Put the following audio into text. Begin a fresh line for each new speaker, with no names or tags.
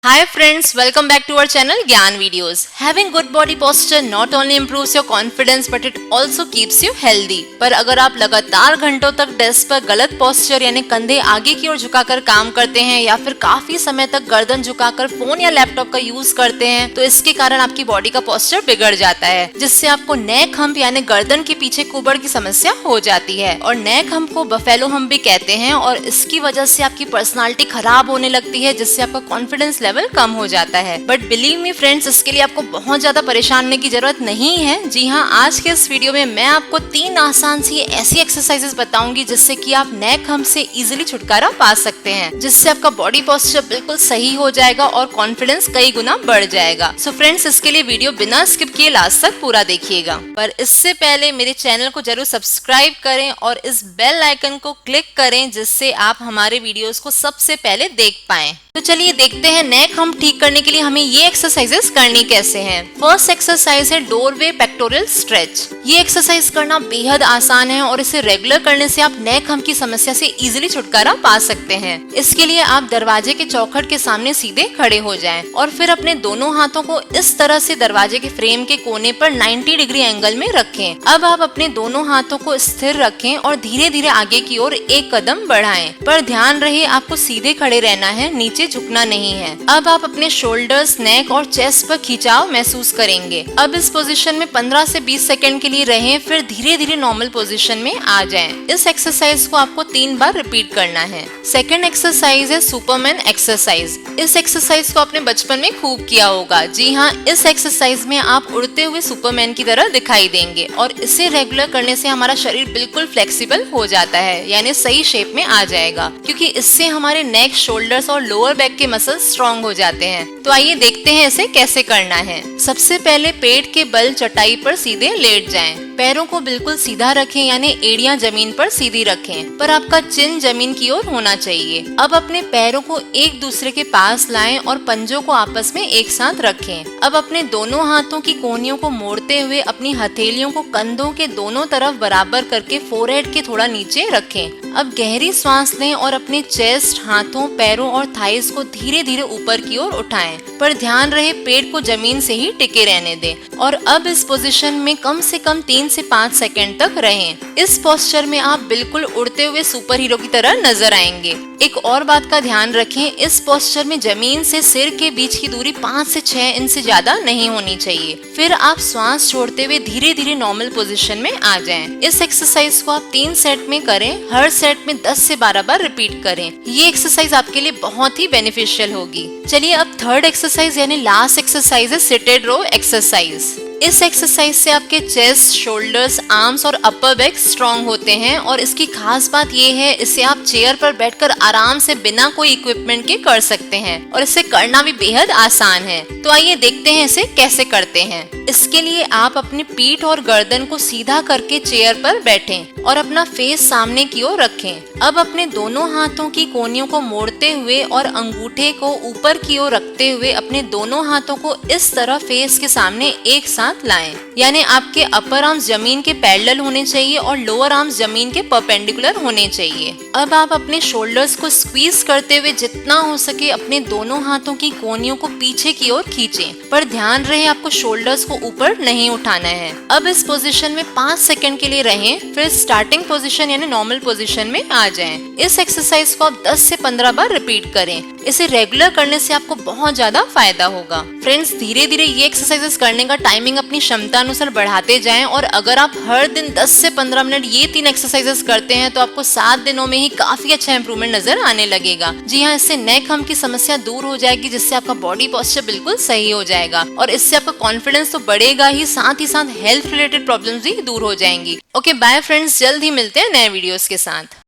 Hi friends, welcome back to our channel Gyan Videos. Having good body posture not only improves your confidence but it also keeps you healthy. पर अगर आप लगातार घंटों तक desk पर गलत posture यानी कंधे आगे की ओर झुकाकर काम करते हैं या फिर काफी समय तक गर्दन झुकाकर फोन या लैपटॉप का यूज करते हैं तो इसके कारण आपकी बॉडी का पोस्चर बिगड़ जाता है, जिससे आपको नेक हम्प यानी गर्दन के पीछे कुबड़ की समस्या हो जाती है। और नेक हम्प को बफेलो हम्प भी कहते हैं और इसकी वजह से आपकी पर्सनालिटी खराब होने लगती है, जिससे आपका कॉन्फिडेंस लेवल कम हो जाता है। बट बिलीव मी फ्रेंड्स, इसके लिए आपको बहुत ज्यादा परेशान होने की जरूरत नहीं है। जी हाँ, आज के इस वीडियो में मैं आपको 3 आसान सी ऐसी एक्सरसाइजेस बताऊंगी जिससे कि आप नेक हम्प से इजीली छुटकारा पा सकते हैं, जिससे आपका बॉडी पोस्चर बिल्कुल सही हो जाएगा और कॉन्फिडेंस कई गुना बढ़ जाएगा। सो फ्रेंड्स, इसके लिए वीडियो बिना स्किप किए लास्ट तक पूरा देखिएगा। पर इससे पहले मेरे चैनल को जरूर सब्सक्राइब करें और इस बेल आइकन को क्लिक करें, जिससे आप हमारे वीडियोस को सबसे पहले देख पाएं। तो चलिए देखते हैं नेक हम्प ठीक करने के लिए हमें ये एक्सरसाइजेस करनी कैसे हैं। फर्स्ट एक्सरसाइज है डोरवे पेक्टोरल स्ट्रेच। ये एक्सरसाइज करना बेहद आसान है और इसे रेगुलर करने से आप नेक हम्प की समस्या से इजीली छुटकारा पा सकते हैं। इसके लिए आप दरवाजे के चौखट के सामने सीधे खड़े हो जाएं और फिर अपने दोनों हाथों को इस तरह से दरवाजे के फ्रेम के कोने पर 90 डिग्री एंगल में रखें। अब आप अपने दोनों हाथों को स्थिर रखें और धीरे धीरे आगे की ओर एक कदम बढ़ाएं। पर ध्यान रहे आपको सीधे खड़े रहना है, नीचे झुकना नहीं है। अब आप अपने शोल्डर्स, नेक और चेस्ट पर खिंचाव महसूस करेंगे। अब इस पोजीशन में 15 से 20 सेकंड के लिए रहें, फिर धीरे धीरे नॉर्मल पोजीशन में आ जाएं। इस एक्सरसाइज को आपको 3 बार रिपीट करना है। सेकंड एक्सरसाइज है सुपरमैन एक्सरसाइज। इस एक्सरसाइज को आपने बचपन में खूब किया होगा। जी हाँ, इस एक्सरसाइज में आप उड़ते हुए सुपरमैन की तरह दिखाई देंगे और इसे रेगुलर करने से हमारा शरीर बिल्कुल फ्लेक्सिबल हो जाता है, यानी सही शेप में आ जाएगा, क्योंकि इससे हमारे नेक, शोल्डर्स और लोअर बैक के मसल स्ट्रॉन्ग हो जाते हैं। तो आइए देखते हैं इसे कैसे करना है। सबसे पहले पेट के बल चटाई पर सीधे लेट जाएं। पैरों को बिल्कुल सीधा रखें, यानी एड़ियां जमीन पर सीधी रखें, पर आपका चिन जमीन की ओर होना चाहिए। अब अपने पैरों को एक दूसरे के पास लाएं और पंजों को आपस में एक साथ रखें। अब अपने दोनों हाथों की कोहनियों को मोड़ते हुए अपनी हथेलियों को कंधों के दोनों तरफ बराबर करके फोरहेड के थोड़ा नीचे रखें। अब गहरी सांस लें और अपने चेस्ट, हाथों, पैरों और थाइस को धीरे धीरे ऊपर की ओर उठाएं, पर ध्यान रहे पेट को जमीन से ही टिके रहने दें। और अब इस पोजीशन में कम से कम 3 से 5 सेकंड तक रहें। इस पोस्चर में आप बिल्कुल उड़ते हुए सुपर हीरो की तरह नजर आएंगे। एक और बात का ध्यान रखें, इस पोस्चर में जमीन से सिर के बीच की दूरी 5 से 6 इंच से ज्यादा नहीं होनी चाहिए। फिर आप श्वास छोड़ते हुए धीरे धीरे नॉर्मल पोजीशन में आ जाएं। इस एक्सरसाइज को आप 3 सेट में करें। हर सेट में 10 से 12 बार रिपीट करें। ये एक्सरसाइज आपके लिए बहुत ही बेनिफिशियल होगी। चलिए अब थर्ड एक्सरसाइज यानी लास्ट एक्सरसाइज है सिटेड रो एक्सरसाइज। इस एक्सरसाइज से आपके चेस्ट, शोल्डर्स, आर्म्स और अपर बैक स्ट्रॉन्ग होते हैं और इसकी खास बात ये है, इसे आप चेयर पर बैठकर आराम से बिना कोई इक्विपमेंट के कर सकते हैं और इसे करना भी बेहद आसान है। तो आइए देखते हैं इसे कैसे करते हैं। इसके लिए आप अपनी पीठ और गर्दन को सीधा करके चेयर पर बैठें और अपना फेस सामने की ओर रखें। अब अपने दोनों हाथों की कोहनियों को मोड़ते हुए और अंगूठे को ऊपर की ओर रखते हुए अपने दोनों हाथों को इस तरह फेस के सामने एक साथ लाएं, यानी आपके अपर आर्म्स जमीन के पैरेलल होने चाहिए और लोअर आर्म्स जमीन के परपेंडिकुलर होने चाहिए। अब आप अपने शोल्डर्स को स्क्वीज करते हुए जितना हो सके अपने दोनों हाथों की कोहनियों को पीछे की ओर खींचें, पर ध्यान रहे आपको शोल्डर्स को ऊपर नहीं उठाना है। अब इस पोजीशन में 5 सेकंड के लिए रहें, फिर स्टार्टिंग पोजीशन यानी नॉर्मल पोजीशन में आ जाएं। इस एक्सरसाइज को आप 10 से 15 बार रिपीट करें। इसे रेगुलर करने से आपको बहुत ज्यादा फायदा होगा। फ्रेंड्स, धीरे धीरे ये एक्सरसाइजेस करने का टाइमिंग अपनी क्षमता अनुसार बढ़ाते जाएं और अगर आप हर दिन 10 से 15 मिनट ये 3 एक्सरसाइजेस करते हैं तो आपको 7 दिनों में ही काफी अच्छा इंप्रूवमेंट नजर आने लगेगा। जी हाँ, इससे नेक हम्प की समस्या दूर हो जाएगी, जिससे आपका बॉडी पोस्चर बिल्कुल सही हो जाएगा और इससे आपका कॉन्फिडेंस तो बढ़ेगा ही, साथ हेल्थ रिलेटेड प्रॉब्लम्स भी दूर हो जाएंगी। ओके बाय फ्रेंड्स, जल्द ही मिलते हैं नए वीडियोस के साथ।